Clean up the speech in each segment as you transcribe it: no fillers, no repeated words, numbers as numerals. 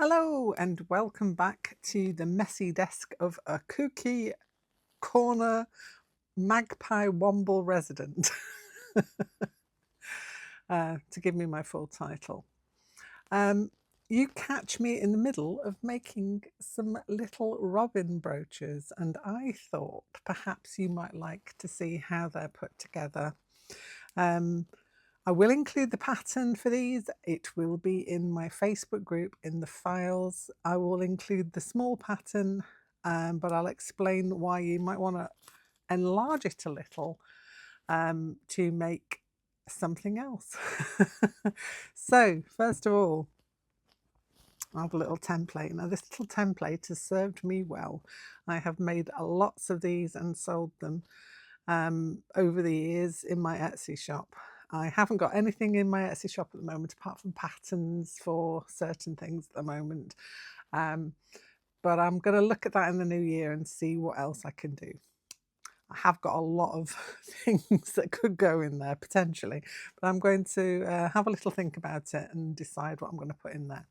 Hello and welcome back to the messy desk of a Kooky corner Magpie Womble resident, to give me my full title. Um, you catch me in the middle of making some little robin brooches, and I thought perhaps you might like to see how they're put together. Um, I will include the pattern for these. It will be in my Facebook group in the files. I will include the small pattern, but I'll explain why you might want to enlarge it a little to make something else. So first of all, I have a little template. Now this little template has served me well. I have made lots of these and sold them over the years in my Etsy shop. I haven't got anything in my Etsy shop at the moment apart from patterns for certain things at the moment. But I'm going to look at that in the new year and see what else I can do. I have got a lot of things that could go in there potentially, but I'm going to have a little think about it and decide what I'm going to put in there.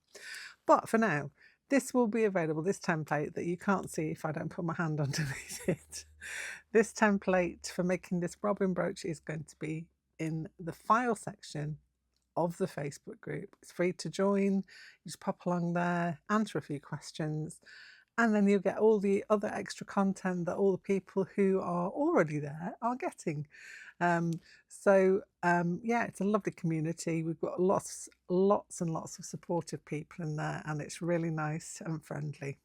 But for now, this will be available, this template that you can't see if I don't put my hand underneath it. This template for making this robin brooch is going to be in the file section of the Facebook group. It's free to join. You just pop along there, answer a few questions, and then you'll get all the other extra content that all the people who are already there are getting. Yeah, it's a lovely community. We've got lots and lots of supportive people in there, and it's really nice and friendly.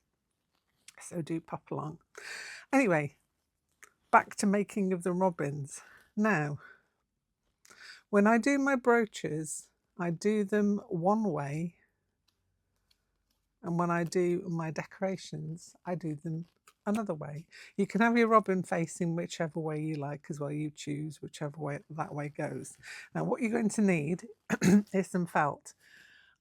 So do pop along. Anyway, back to making of the robins. Now, when I do my brooches, I do them one way, and when I do my decorations, I do them another way. You can have your robin facing whichever way you like as well. You choose whichever way that way goes. Now, what you're going to need is some felt.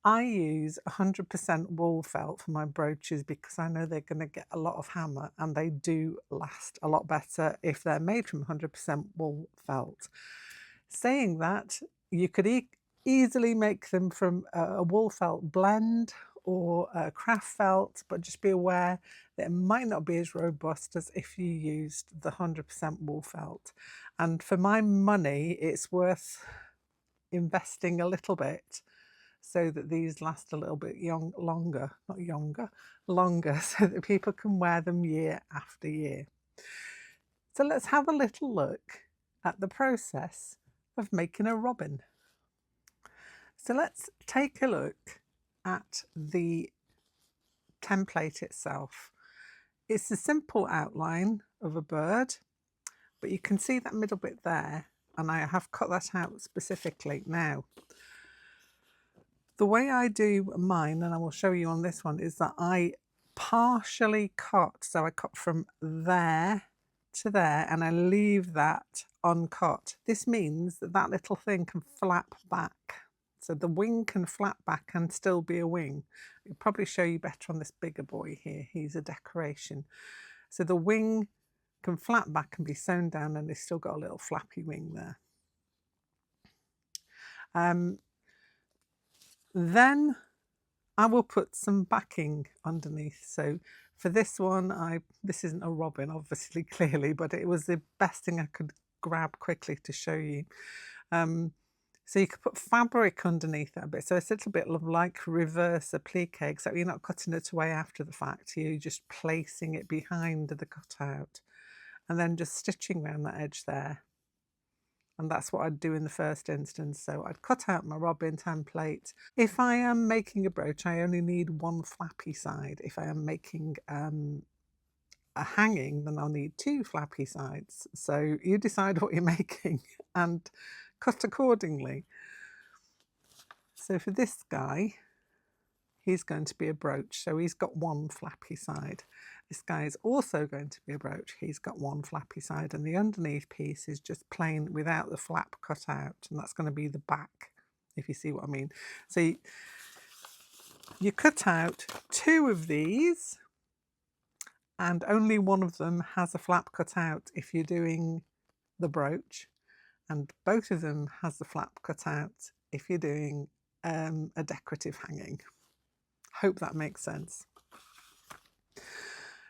I use 100% wool felt for my brooches because I know they're going to get a lot of hammer, and they do last a lot better if they're made from 100% wool felt. Saying that, you could easily make them from a wool felt blend or a craft felt, but just be aware that it might not be as robust as if you used the 100% wool felt. And for my money, it's worth investing a little bit so that these last a little bit longer, so that people can wear them year after year. So let's have a little look at the process of making a robin. So let's take a look at the template itself. It's a simple outline of a bird, but you can see that middle bit there, and I have cut that out specifically. Now, the way I do mine, and I will show you on this one, is that I partially cut. So I cut from there to there, and I leave that uncut. This means that that little thing can flap back. So the wing can flap back and still be a wing. It'll probably show you better on this bigger boy here. He's a decoration. So the wing can flap back and be sewn down, and it's still got a little flappy wing there. Then I will put some backing underneath. So for this one, this isn't a robin, obviously, clearly, but it was the best thing I could grab quickly to show you. So you could put fabric underneath that bit. So it's a little bit like reverse applique, except you're not cutting it away after the fact. You're just placing it behind the cutout and then just stitching around that edge there. And that's what I'd do in the first instance. So I'd cut out my robin template. If I am making a brooch, I only need one flappy side. If I am making a hanging, then I'll need two flappy sides. So you decide what you're making and cut accordingly. So for this guy, he's going to be a brooch. So he's got one flappy side. This guy is also going to be a brooch. He's got one flappy side, and the underneath piece is just plain without the flap cut out, and that's going to be the back, if you see what I mean. So you cut out two of these, and only one of them has a flap cut out if you're doing the brooch, and both of them has the flap cut out if you're doing a decorative hanging. Hope that makes sense.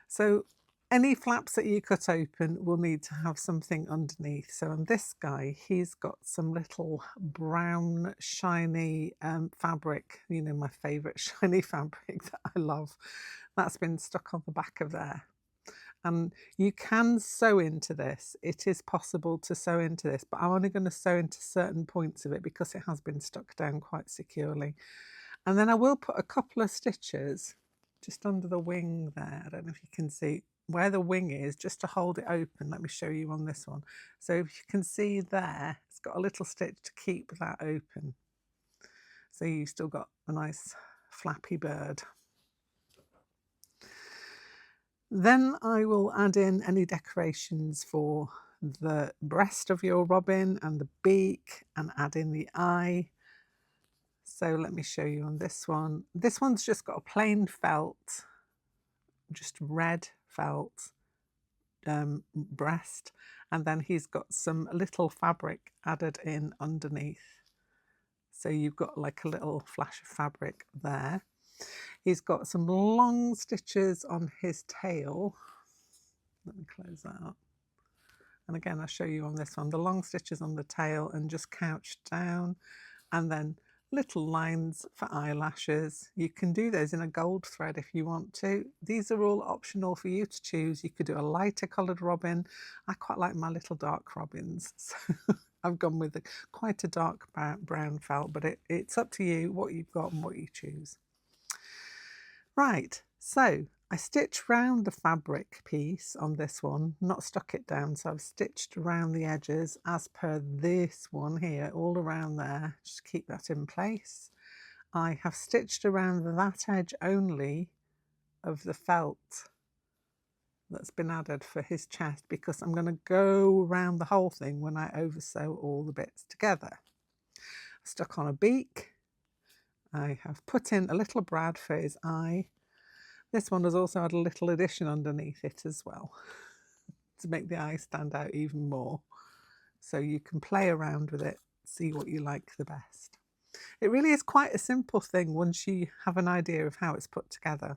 So any flaps that you cut open will need to have something underneath. So on this guy, he's got some little brown shiny fabric, you know, my favourite shiny fabric that I love. That's been stuck on the back of there. And you can sew into this. It is possible to sew into this, but I'm only going to sew into certain points of it because it has been stuck down quite securely. And then I will put a couple of stitches just under the wing there. I don't know if you can see where the wing is, just to hold it open. Let me show you on this one. So if you can see there, it's got a little stitch to keep that open. So you've still got a nice flappy bird. Then I will add in any decorations for the breast of your robin and the beak, and add in the eye. So let me show you on this one. This one's just got a plain felt, just red felt breast, and then he's got some little fabric added in underneath. So you've got like a little flash of fabric there. He's got some long stitches on his tail. Let me close that up. And again, I'll show you on this one, the long stitches on the tail and just couched down, and then little lines for eyelashes. You can do those in a gold thread if you want to. These are all optional for you to choose. You could do a lighter coloured robin. I quite like my little dark robins, so I've gone with quite a dark brown felt, but it's up to you what you've got and what you choose. Right, so I stitched round the fabric piece on this one, not stuck it down, so I've stitched around the edges as per this one here, all around there, just keep that in place. I have stitched around that edge only of the felt that's been added for his chest, because I'm going to go around the whole thing when I oversew all the bits together. Stuck on a beak. I have put in a little brad for his eye. This one has also had a little addition underneath it as well to make the eye stand out even more. So you can play around with it, see what you like the best. It really is quite a simple thing once you have an idea of how it's put together.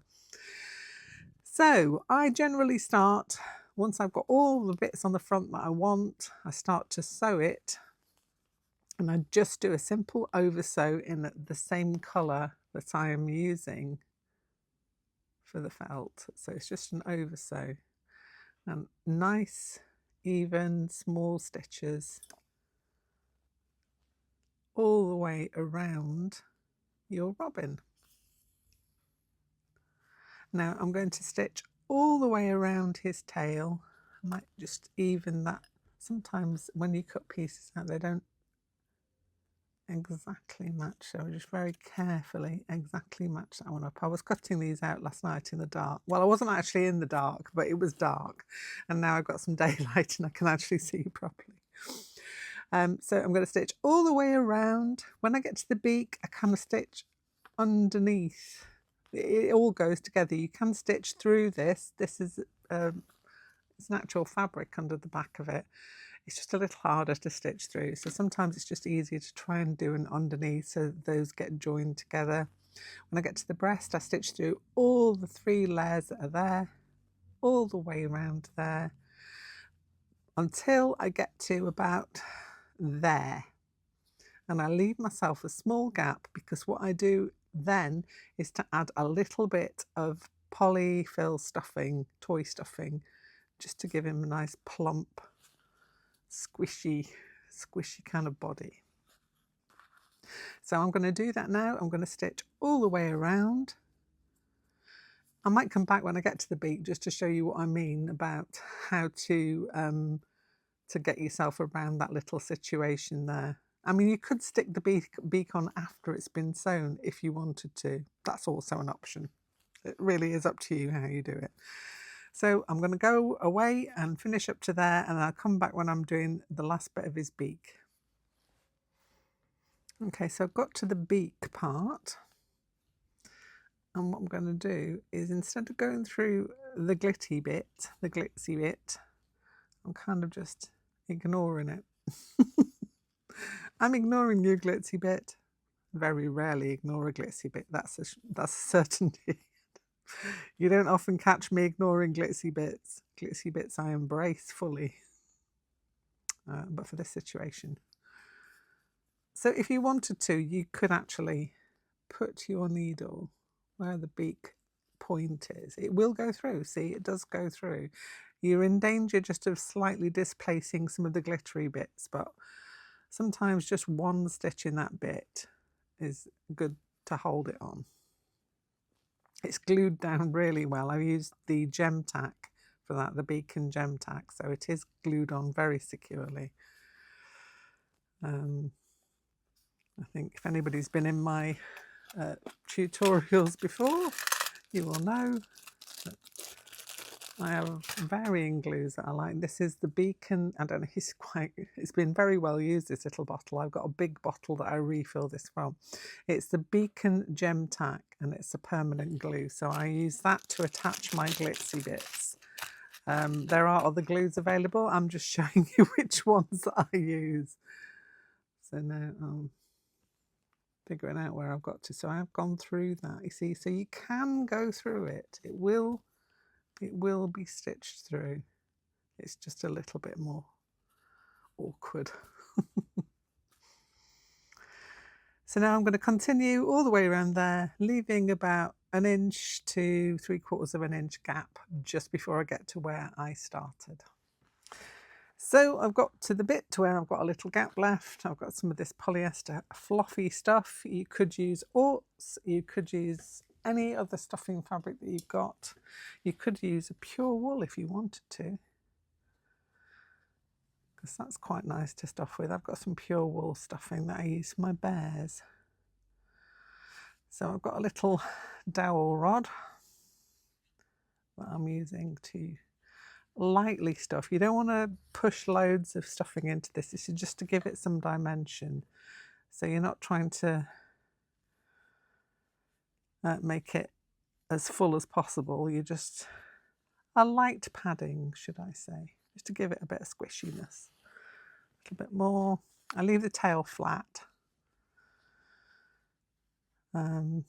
So I generally start, once I've got all the bits on the front that I want, I start to sew it. And I just do a simple oversew in the same colour that I am using for the felt. So it's just an oversew. And nice, even, small stitches all the way around your robin. Now I'm going to stitch all the way around his tail. I might just even that. Sometimes when you cut pieces out, they don't exactly match, so just very carefully exactly match that one up. I was cutting these out last night in the dark. Well, I wasn't actually in the dark, but it was dark, and now I've got some daylight and I can actually see properly. So I'm going to stitch all the way around. When I get to the beak, I kind of stitch underneath. It all goes together. You can stitch through this. This is it's natural fabric under the back of it. It's just a little harder to stitch through. So sometimes it's just easier to try and do an underneath so those get joined together. When I get to the breast, I stitch through all the 3 layers that are there, all the way around there, until I get to about there. And I leave myself a small gap, because what I do then is to add a little bit of polyfill stuffing, toy stuffing, just to give him a nice plump, squishy kind of body. So I'm going to do that now. I'm going to stitch all the way around. I might come back when I get to the beak just to show you what I mean about how to get yourself around that little situation there. I mean, you could stick the beak on after it's been sewn if you wanted to. That's also an option. It really is up to you how you do it. So I'm going to go away and finish up to there, and I'll come back when I'm doing the last bit of his beak. Okay, so I've got to the beak part, and what I'm going to do is, instead of going through the glitzy bit, I'm kind of just ignoring it. I'm ignoring your glitzy bit. very rarely ignore a glitzy bit. That's a certainty. You don't often catch me ignoring glitzy bits. Glitzy bits I embrace fully, but for this situation. So if you wanted to, you could actually put your needle where the beak point is. It will go through. See, it does go through. You're in danger just of slightly displacing some of the glittery bits, but sometimes just one stitch in that bit is good to hold it on. It's glued down really well. I used the gem tack for that, the beacon gem tack, so it is glued on very securely. I think if anybody's been in my tutorials before, you will know that I have varying glues that I like. This is the beacon. I don't know, it's been very well used, this little bottle. I've got a big bottle that I refill this from. It's the beacon gem tack, and it's a permanent glue. So I use that to attach my glitzy bits. There are other glues available. I'm just showing you which ones that I use. So now I'm figuring out where I've got to. So I've gone through that, you see. So you can go through it. It will be stitched through. It's just a little bit more awkward. So now I'm going to continue all the way around there, leaving about 1 inch to 3/4 of an inch gap just before I get to where I started. So I've got to the bit to where I've got a little gap left. I've got some of this polyester fluffy stuff. You could use aughts, you could use any other stuffing fabric that you've got. You could use a pure wool if you wanted to, because that's quite nice to stuff with. I've got some pure wool stuffing that I use for my bears. So I've got a little dowel rod that I'm using to lightly stuff. You don't want to push loads of stuffing into this. This is just to give it some dimension. So you're not trying to make it as full as possible. You're just a light padding, should I say, just to give it a bit of squishiness. A little bit more. I leave the tail flat. I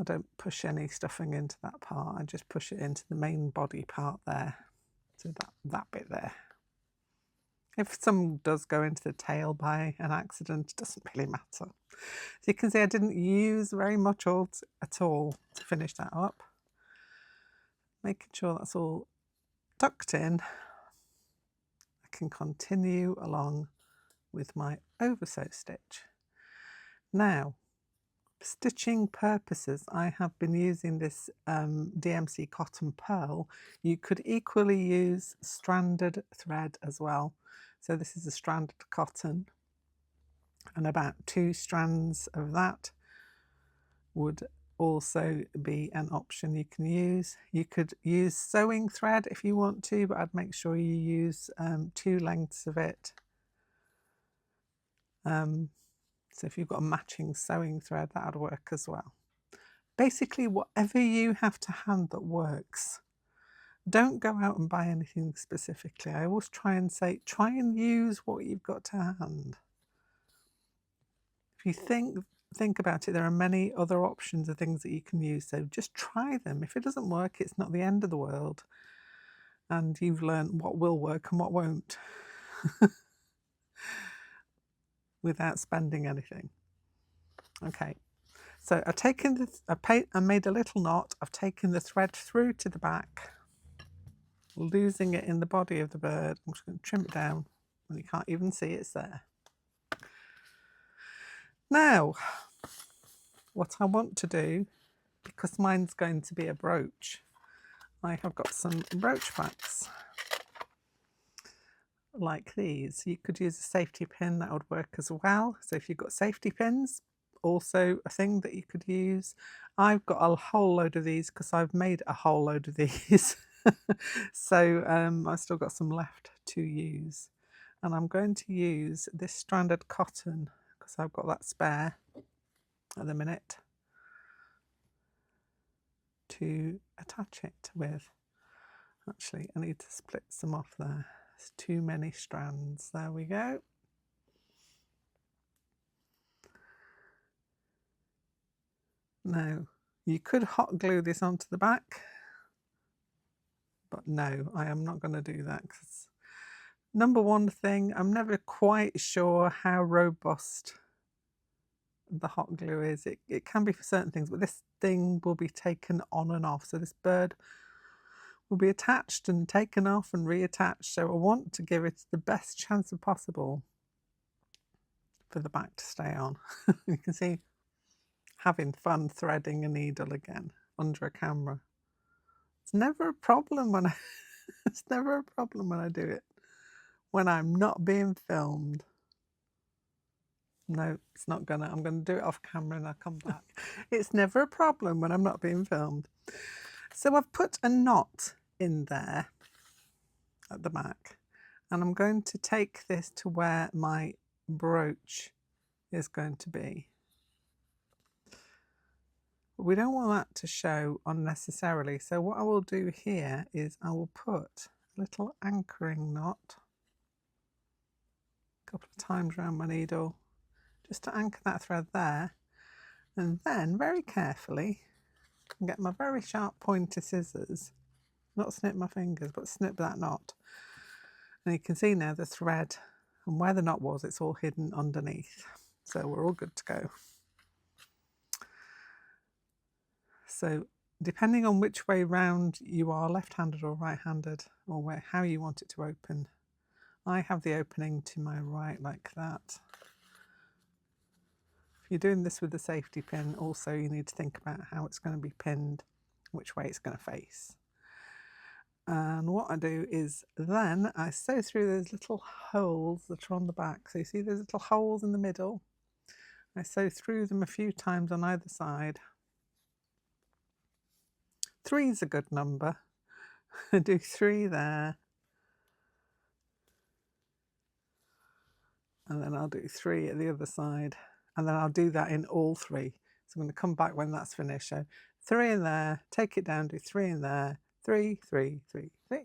don't push any stuffing into that part. I just push it into the main body part there. So that bit there. If some does go into the tail by an accident, it doesn't really matter. So you can see I didn't use very much at all to finish that up. Making sure that's all tucked in, I can continue along with my oversew stitch. Now, for stitching purposes, I have been using this DMC cotton pearl. You could equally use stranded thread as well. So this is a stranded cotton, and about 2 strands of that would also be an option you can use. You could use sewing thread if you want to, but I'd make sure you use 2 lengths of it. So if you've got a matching sewing thread, that would work as well. Basically, whatever you have to hand that works. Don't go out and buy anything specifically. I always try and say, try and use what you've got to hand. If you think about it, there are many other options of things that you can use, so just try them. If it doesn't work, it's not the end of the world, and you've learned what will work and what won't without spending anything. Okay, so I've taken I made a little knot. I've taken the thread through to the back, losing it in the body of the bird. I'm just going to trim it down, and you can't even see it's there. Now, what I want to do, because mine's going to be a brooch, I have got some brooch backs like these. You could use a safety pin, that would work as well. So if you've got safety pins, also a thing that you could use. I've got a whole load of these because I've made a whole load of these. So I've still got some left to use. And I'm going to use this stranded cotton because I've got that spare at the minute to attach it with. Actually, I need to split some off there. There's too many strands. There we go. Now, you could hot glue this onto the back, but no, I am not going to do that because number one thing, I'm never quite sure how robust the hot glue is. It can be for certain things, but this thing will be taken on and off. So this bird will be attached and taken off and reattached. So I want to give it the best chance possible for the back to stay on. You can see having fun threading a needle again under a camera. It's never a problem when I it's never a problem when I do it. When I'm not being filmed. No, it's not gonna. I'm gonna do it off camera and I'll come back. It's never a problem when I'm not being filmed. So I've put a knot in there at the back, and I'm going to take this to where my brooch is going to be. But we don't want that to show unnecessarily. So what I will do here is I will put a little anchoring knot a couple of times around my needle, just to anchor that thread there, and then very carefully get my very sharp pointer scissors, not snip my fingers, but snip that knot. And you can see now the thread and where the knot was, it's all hidden underneath. So we're all good to go. So depending on which way round you are, left-handed or right-handed, or how you want it to open, I have the opening to my right like that. If you're doing this with the safety pin, also you need to think about how it's going to be pinned, which way it's going to face. And what I do is then I sew through those little holes that are on the back. So you see those little holes in the middle? I sew through them a few times on either side. 3 is a good number. I do 3 there. And then I'll do 3 at the other side. And then I'll do that in all 3. So I'm going to come back when that's finished. So 3 in there, take it down, do 3 in there, 3, 3, 3, 3.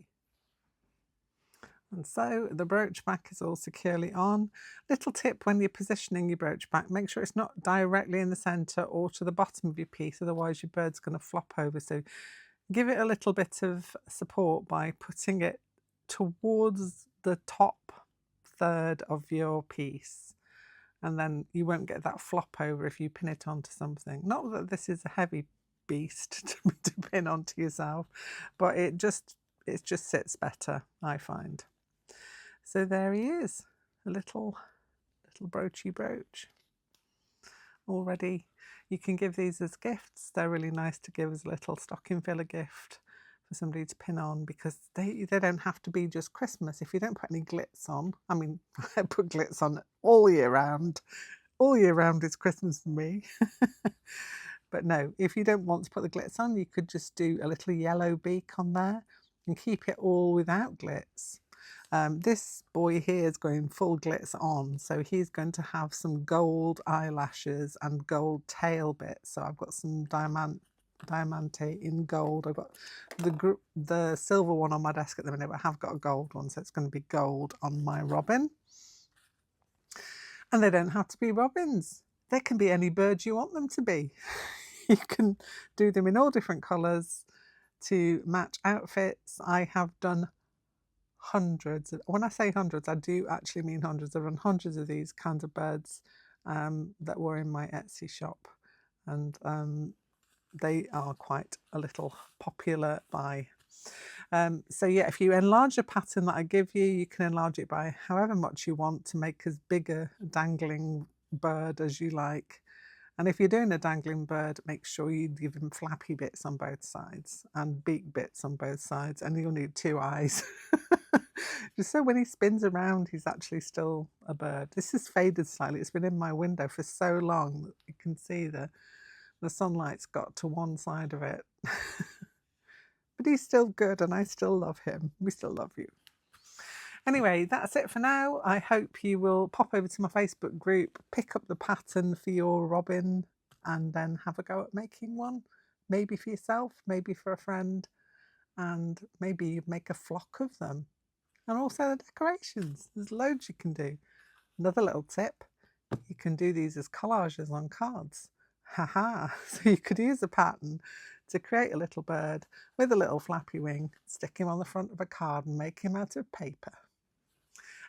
And so the brooch back is all securely on. Little tip when you're positioning your brooch back, make sure it's not directly in the centre or to the bottom of your piece, otherwise your bird's going to flop over. So give it a little bit of support by putting it towards the top third of your piece, and then you won't get that flop over if you pin it onto something. Not that this is a heavy beast to pin onto yourself, but it just sits better, I find. So there he is, a little broochy brooch. Already, you can give these as gifts. They're really nice to give as a little stocking filler gift for somebody to pin on, because they don't have to be just Christmas. If you don't put any glitz on, I mean, I put glitz on all year round. All year round is Christmas for me. But no, if you don't want to put the glitz on, you could just do a little yellow beak on there and keep it all without glitz. This boy here is going full glitz on, so he's going to have some gold eyelashes and gold tail bits. So I've got some diamante in gold. I've got the silver one on my desk at the minute, but I have got a gold one, so it's going to be gold on my robin. And they don't have to be robins. They can be any bird you want them to be. You can do them in all different colours to match outfits. I have done hundreds. When I say hundreds, I do actually mean hundreds. I've done hundreds of these kinds of birds that were in my Etsy shop, and they are quite a little popular buy. So yeah, if you enlarge a pattern that I give you, you can enlarge it by however much you want to make as big a dangling bird as you like. And if you're doing a dangling bird, make sure you give him flappy bits on both sides and beak bits on both sides, and you'll need 2 eyes. Just so when he spins around, he's actually still a bird. This is faded slightly. It's been in my window for so long that you can see the sunlight's got to one side of it. But he's still good and I still love him. We still love you. Anyway, that's it for now. I hope you will pop over to my Facebook group, pick up the pattern for your robin, and then have a go at making one. Maybe for yourself, maybe for a friend, and maybe you make a flock of them. And also the decorations. There's loads you can do. Another little tip, you can do these as collages on cards. Haha! So you could use a pattern to create a little bird with a little flappy wing, stick him on the front of a card and make him out of paper.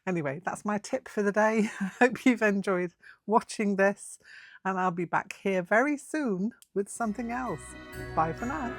Anyway, that's my tip for the day. I hope you've enjoyed watching this, and I'll be back here very soon with something else. Bye for now.